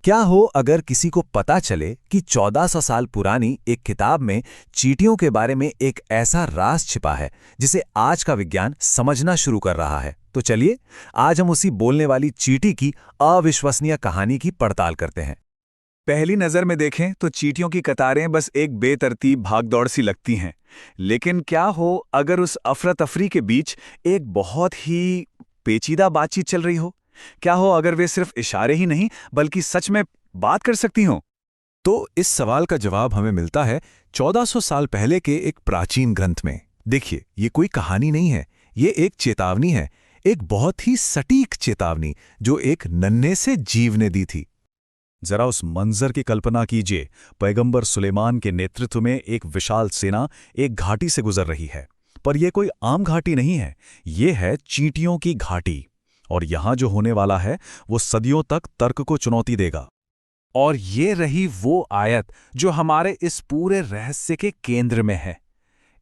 क्या हो अगर किसी को पता चले कि 1400 साल पुरानी एक किताब में चींटियों के बारे में एक ऐसा राज छिपा है जिसे आज का विज्ञान समझना शुरू कर रहा है। तो चलिए आज हम उसी बोलने वाली चींटी की अविश्वसनीय कहानी की पड़ताल करते हैं। पहली नजर में देखें तो चींटियों की कतारें बस एक बेतरतीब भागदौड़ सी लगती हैं। लेकिन क्या हो अगर उस अफरा तफरी के बीच एक बहुत ही पेचीदा बातचीत चल रही हो? क्या हो अगर वे सिर्फ इशारे ही नहीं बल्कि सच में बात कर सकती हों? तो इस सवाल का जवाब हमें मिलता है 1400 साल पहले के एक प्राचीन ग्रंथ में। देखिए, ये कोई कहानी नहीं है, ये एक चेतावनी है, एक बहुत ही सटीक चेतावनी जो एक नन्हे से जीव ने दी थी। जरा उस मंजर की कल्पना कीजिए। पैगंबर सुलेमान के नेतृत्व में एक विशाल सेना एक घाटी से गुजर रही है। पर यह कोई आम घाटी नहीं है, ये है चींटियों की घाटी। और यहां जो होने वाला है वो सदियों तक तर्क को चुनौती देगा। और ये रही वो आयत जो हमारे इस पूरे रहस्य के केंद्र में है।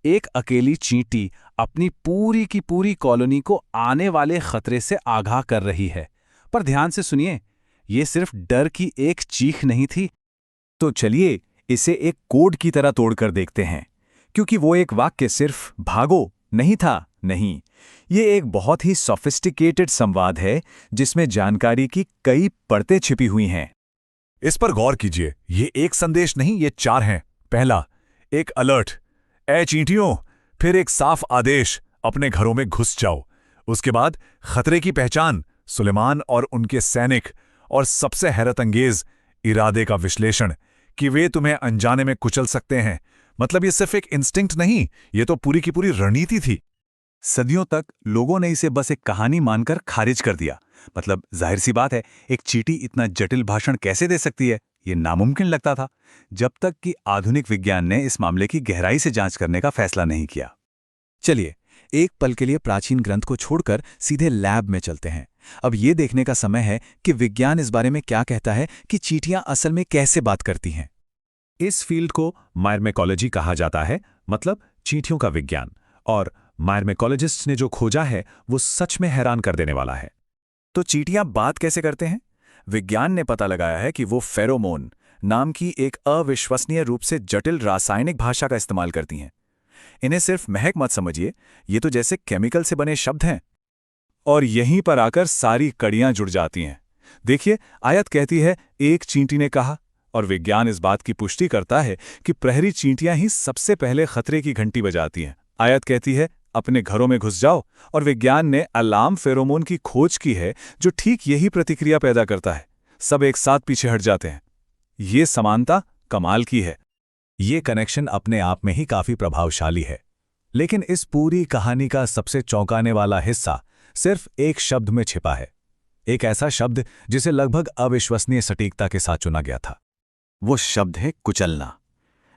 एक अकेली चींटी अपनी पूरी की पूरी कॉलोनी को आने वाले खतरे से आगाह कर रही है। पर ध्यान से सुनिए, ये सिर्फ डर की एक चीख नहीं थी। तो चलिए इसे एक कोड की तरह तोड़कर देखते हैं, क्योंकि वो एक वाक्य सिर्फ भागो नहीं था। नहीं, ये एक बहुत ही सोफिस्टिकेटेड संवाद है जिसमें जानकारी की कई परतें छिपी हुई हैं। इस पर गौर कीजिए, ये एक संदेश नहीं, ये 4 हैं। पहला, एक अलर्ट, ए चींटियों। फिर एक साफ आदेश, अपने घरों में घुस जाओ। उसके बाद खतरे की पहचान, सुलेमान और उनके सैनिक। और सबसे हैरतअंगेज, इरादे का विश्लेषण कि वे तुम्हें अनजाने में कुचल सकते हैं। मतलब ये सिर्फ एक इंस्टिंक्ट नहीं, ये तो पूरी की पूरी रणनीति थी। सदियों तक लोगों ने इसे बस एक कहानी मानकर खारिज कर दिया। मतलब जाहिर सी बात है, एक चींटी इतना जटिल भाषण कैसे दे सकती है, ये नामुमकिन लगता था, जब तक कि आधुनिक विज्ञान ने इस मामले की गहराई से जांच करने का फैसला नहीं किया। चलिए एक पल के लिए प्राचीन ग्रंथ को छोड़कर सीधे लैब में चलते हैं। अब ये देखने का समय है कि विज्ञान इस बारे में क्या कहता है कि चींटियां असल में कैसे बात करती हैं। इस फील्ड को मायरमेकोलॉजी कहा जाता है, मतलब चींटियों का विज्ञान। और मायरमेकोलॉजिस्ट्स ने जो खोजा है वो सच में हैरान कर देने वाला है। तो चींटियां बात कैसे करते हैं? विज्ञान ने पता लगाया है कि वो फेरोमोन नाम की एक अविश्वसनीय रूप से जटिल रासायनिक भाषा का इस्तेमाल करती हैं। इन्हें सिर्फ महक मत समझिए, ये तो जैसे केमिकल से बने शब्द हैं। और यहीं पर आकर सारी कड़ियां जुड़ जाती हैं। देखिए, आयत कहती है एक चींटी ने कहा, और विज्ञान इस बात की पुष्टि करता है कि प्रहरी चींटियां ही सबसे पहले खतरे की घंटी बजाती हैं। आयत कहती है अपने घरों में घुस जाओ, और विज्ञान ने अलार्म फेरोमोन की खोज की है जो ठीक यही प्रतिक्रिया पैदा करता है। सब एक साथ पीछे हट जाते हैं। ये समानता कमाल की है। ये कनेक्शन अपने आप में ही काफी प्रभावशाली है। लेकिन इस पूरी कहानी का सबसे चौंकाने वाला हिस्सा सिर्फ एक शब्द में छिपा है। एक ऐसा शब्द जिसे लगभग अविश्वसनीय सटीकता के साथ चुना गया था। वो शब्द है कुचलना।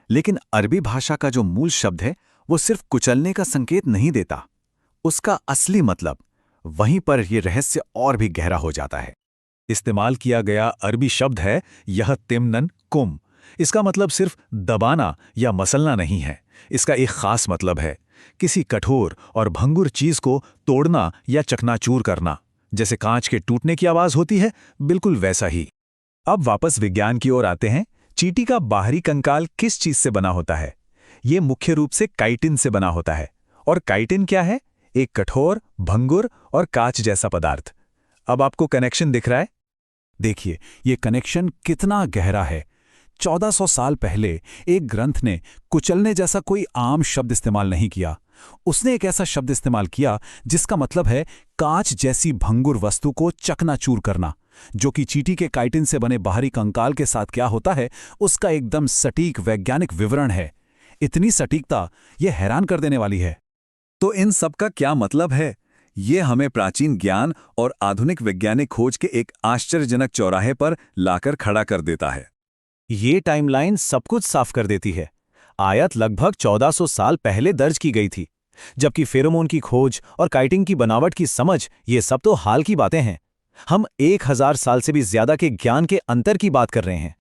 लेकिन अरबी भाषा का जो मूल शब्द है वो सिर्फ कुचलने का संकेत नहीं देता। उसका असली मतलब, वहीं पर यह रहस्य और भी गहरा हो जाता है। इस्तेमाल किया गया अरबी शब्द है यह तिमनन कुम। इसका मतलब सिर्फ दबाना या मसलना नहीं है। इसका एक खास मतलब है, किसी कठोर और भंगुर चीज को तोड़ना या चकनाचूर करना। जैसे कांच के टूटने की आवाज होती है, बिल्कुल वैसा ही। अब वापस विज्ञान की ओर आते हैं। चींटी का बाहरी कंकाल किस चीज से बना होता है? ये मुख्य रूप से काइटिन से बना होता है। और काइटिन क्या है? एक कठोर, भंगुर और कांच जैसा पदार्थ। अब आपको कनेक्शन दिख रहा है? देखिए, ये कनेक्शन कितना गहरा है। 1400 साल पहले एक ग्रंथ ने कुचलने जैसा कोई आम शब्द इस्तेमाल नहीं किया। उसने एक ऐसा शब्द इस्तेमाल किया जिसका मतलब है कांच जैसी भंगुर वस्तु को चकनाचूर करना, जो कि चींटी के काइटिन से बने बाहरी कंकाल के साथ क्या होता है उसका एकदम सटीक वैज्ञानिक विवरण है। इतनी सटीकता यह हैरान कर देने वाली है। तो इन सब का क्या मतलब है? ये हमें प्राचीन ज्ञान और आधुनिक वैज्ञानिक खोज के एक आश्चर्यजनक चौराहे पर लाकर खड़ा कर देता है। ये टाइमलाइन सब कुछ साफ कर देती है। आयत लगभग 1400 साल पहले दर्ज की गई थी, जबकि फेरोमोन की खोज और काइटिन की बनावट की समझ, ये सब तो हाल की बातें हैं। हम 1000 साल से भी ज्यादा के ज्ञान के अंतर की बात कर रहे हैं।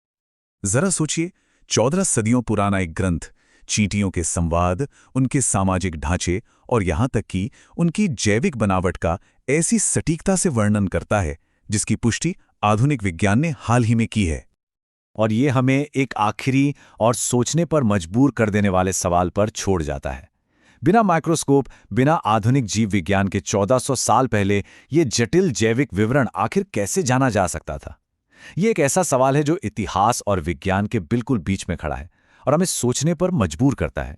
जरा सोचिए, 14 सदियों पुराना एक ग्रंथ चींटियों के संवाद, उनके सामाजिक ढांचे और यहां तक कि उनकी जैविक बनावट का ऐसी सटीकता से वर्णन करता है जिसकी पुष्टि आधुनिक विज्ञान ने हाल ही में की है। और ये हमें एक आखिरी और सोचने पर मजबूर कर देने वाले सवाल पर छोड़ जाता है। बिना माइक्रोस्कोप, बिना आधुनिक जीव विज्ञान के 1400 साल पहले ये जटिल जैविक विवरण आखिर कैसे जाना जा सकता था? ये एक ऐसा सवाल है जो इतिहास और विज्ञान के बिल्कुल बीच में खड़ा है और हमें सोचने पर मजबूर करता है।